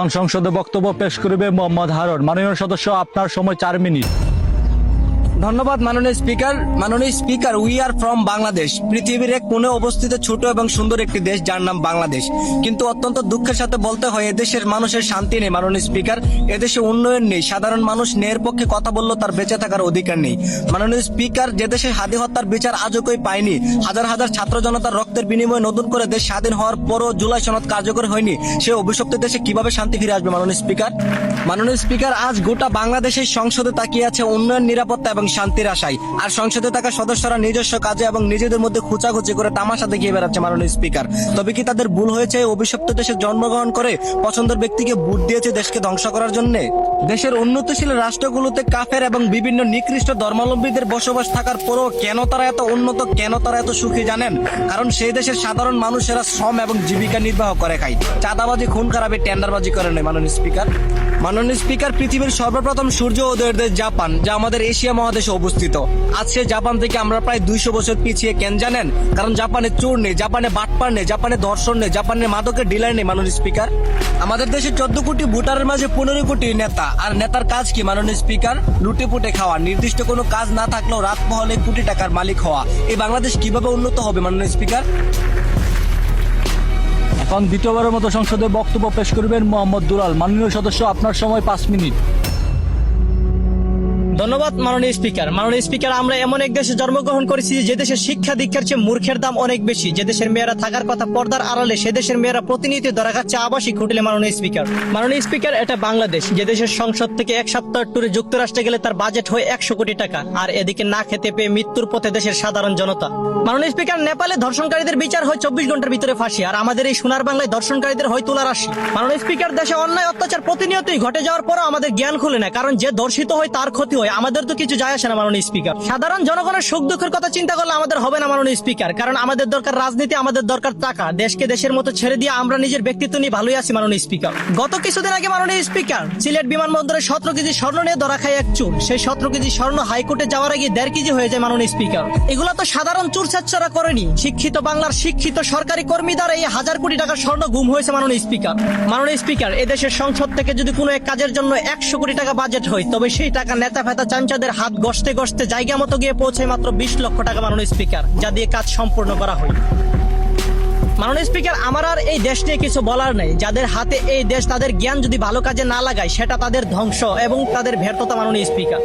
এখন সংসদে বক্তব্য পেশ করবে মোহাম্মদ হারুন। মাননীয় সদস্য, আপনার সময় 4 মিনিট। ধন্যবাদ মাননীয় স্পিকার। মাননীয় speaker, we are from Bangladesh. পৃথিবীর এক কোণে অবস্থিত ছোট এবং সুন্দর একটি দেশ যার নাম বাংলাদেশ। কিন্তু অত্যন্ত দুঃখের সাথে বলতে হয় এদেশের মানুষের শান্তি নেই মাননীয় স্পিকার। এদেশে উন্নয়ন নেই। সাধারণ মানুষ ন্যায়ের পক্ষে কথা বললেও তার বেঁচে থাকার অধিকার নেই মাননীয় স্পিকার। যে দেশে হাদি হত্যার বিচার আজও কেউ পায়নি, হাজার হাজার ছাত্র জনতার রক্তের বিনিময়ে নতুন করে দেশ স্বাধীন হওয়ার পরও জুলাই সনদ কার্যকর হয়নি, সে অভিশপ্ত দেশে কিভাবে শান্তি ফিরে আসবে মাননীয় স্পিকার? মাননীয় স্পিকার, আজ গোটা বাংলাদেশের সংসদে তাকিয়ে আছে উন্নয়ন, নিরাপত্তা এবং শান্তির আশায়। আর সংসদে থাকা সদস্যরা নিজস্ব কাজে এবং নিজেদের মধ্যে খুচাখুচি করে তামাশা দেখিয়ে বেড়াচ্ছে মাননীয় স্পিকার। তবে কি তাদের ভুল হয়েছে অভিশপ্ত দেশে জন্মগ্রহণ করে পছন্দের ব্যক্তিকে ভোট দিয়েছে দেশকে ধ্বংস করার জন্য? দেশের উন্নতিশীল রাষ্ট্রগুলোতে কাফের এবং বিভিন্ন নিকৃষ্ট ধর্মাবলম্বীদের বসবাস থাকার পরও কেন তারা এত উন্নত, কেন তারা এত সুখী জানেন? কারণ সেই দেশের সাধারণ মানুষেরা শ্রম এবং জীবিকা নির্বাহ করে খায়, চাঁদাবাজি, খুন খারাপি, টেন্ডারবাজি করে নেয় মাননীয় স্পিকার। মাননীয় স্পিকার, পৃথিবীর সর্বপ্রথম সূর্য উদয়ের দেশ জাপান, যা আমাদের এশিয়া মহাদেশে অবস্থিত। আজ সে জাপান থেকে আমরা প্রায় 200 বছর পিছিয়ে কেন জানেন? কারণ জাপানে চোর নেই, জাপানে বাটপার নেই, জাপানে ধর্ষণ নেই, জাপানের মাদকের ডিলার নেই মাননীয় স্পিকার। আমাদের দেশে 14 কোটি ভোটারের মাঝে 15 কোটি নেতা, আর নেতার কাজ কি মাননীয় স্পিকার? লুটে পুটে খাওয়া, নির্দিষ্ট কোনো কাজ না থাকলেও রাত পহলে কোটি টাকার মালিক হওয়া। এই বাংলাদেশ কিভাবে উন্নত হবে মাননীয় স্পিকার? এখন দ্বিতীয়বারের মতো সংসদে বক্তব্য পেশ করবেন মোহাম্মদ দুলাল। মাননীয় সদস্য, আপনার সময় 5 মিনিট। ধন্যবাদ মাননীয় স্পিকার। মাননীয় স্পিকার, আমরা এমন এক দেশে জন্মগ্রহণ করেছি যে দেশের শিক্ষা দীক্ষার চেয়ে মূর্খের দাম অনেক বেশি। যে দেশের মেয়েরা থাকার কথা পর্দার আড়ালে, সে দেশের মেয়েরা প্রতিনিয়ত ধরা খাচ্ছে আবাসিক হোটেলে মাননীয় স্পিকার। মাননীয় স্পিকার, এটা বাংলাদেশ, যে দেশের সংসদ থেকে এক সপ্তাহ ট্যুরে যুক্তরাষ্ট্রে গেলে তার বাজেট হয় 100 কোটি টাকা, আর এদিকে না খেতে পেয়ে মৃত্যুর পথে দেশের সাধারণ জনতা। মাননীয় স্পিকার, নেপালে ধর্ষণকারীদের বিচার হয় 24 ঘন্টার ভিতরে ফাঁসি, আর আমাদের এই সোনার বাংলায় ধর্ষণকারীদের হয় তুলার আশি। মাননীয় স্পিকার, দেশে অন্যায় অত্যাচার প্রতিনিয়তই ঘটে যাওয়ার পরও আমাদের জ্ঞান খুলে না, কারণ যে ধর্ষিত হয় তার ক্ষতি হয়, আমাদের তো কিছু যায় আসে না মাননীয় স্পিকার। সাধারণ জনগণের সুখ দুঃখের কথা চিন্তা করলে আমাদের হবে না মাননীয় স্পিকার, কারণ আমাদের দরকার রাজনীতি, আমাদের দরকার টাকা। দেশকে দেশের মতো ছেড়ে দিয়ে আমরা নিজের ব্যক্তিত্ব নিয়ে ভালোই আছি মাননীয় স্পিকার। গত কিছুদিন আগে মাননীয় স্পিকার, সিলেট বিমানবন্দরে 17 কেজি স্বর্ণ নিয়ে ধরা খায় এক চোর। সেই 17 কেজি স্বর্ণ হাইকোর্টে যাওয়ার আগে 1.5 কেজি হয়ে যায় মাননীয় স্পিকার। এগুলো তো সাধারণ চোর ছাচ্চরা করেনি, শিক্ষিত বাংলার শিক্ষিত সরকারি কর্মী দ্বারা এই 1000 কোটি টাকার স্বর্ণ গুম হয়েছে মাননীয় স্পিকার। মাননীয় স্পিকার, এদেশের সংসদ থেকে যদি কোনো এক কাজের জন্য 100 কোটি টাকা বাজেট হয়, তবে সেই টাকা নেতা ফেতা চাঞ্চাদের হাত গসতে গসতে জায়গা মতো গিয়ে পৌঁছে মাত্র 20 লক্ষ টাকা মাননীয় স্পিকার, যা দিয়ে কাজ সম্পূর্ণ করা হয়। মাননীয় স্পিকার, আমার আর এই দেশ নিয়ে কিছু বলার নেই। যাদের হাতে এই দেশ, তাদের জ্ঞান যদি ভালো কাজে না লাগায়, সেটা তাদের ধ্বংস এবং তাদের ব্যর্থতা মাননীয় স্পিকার।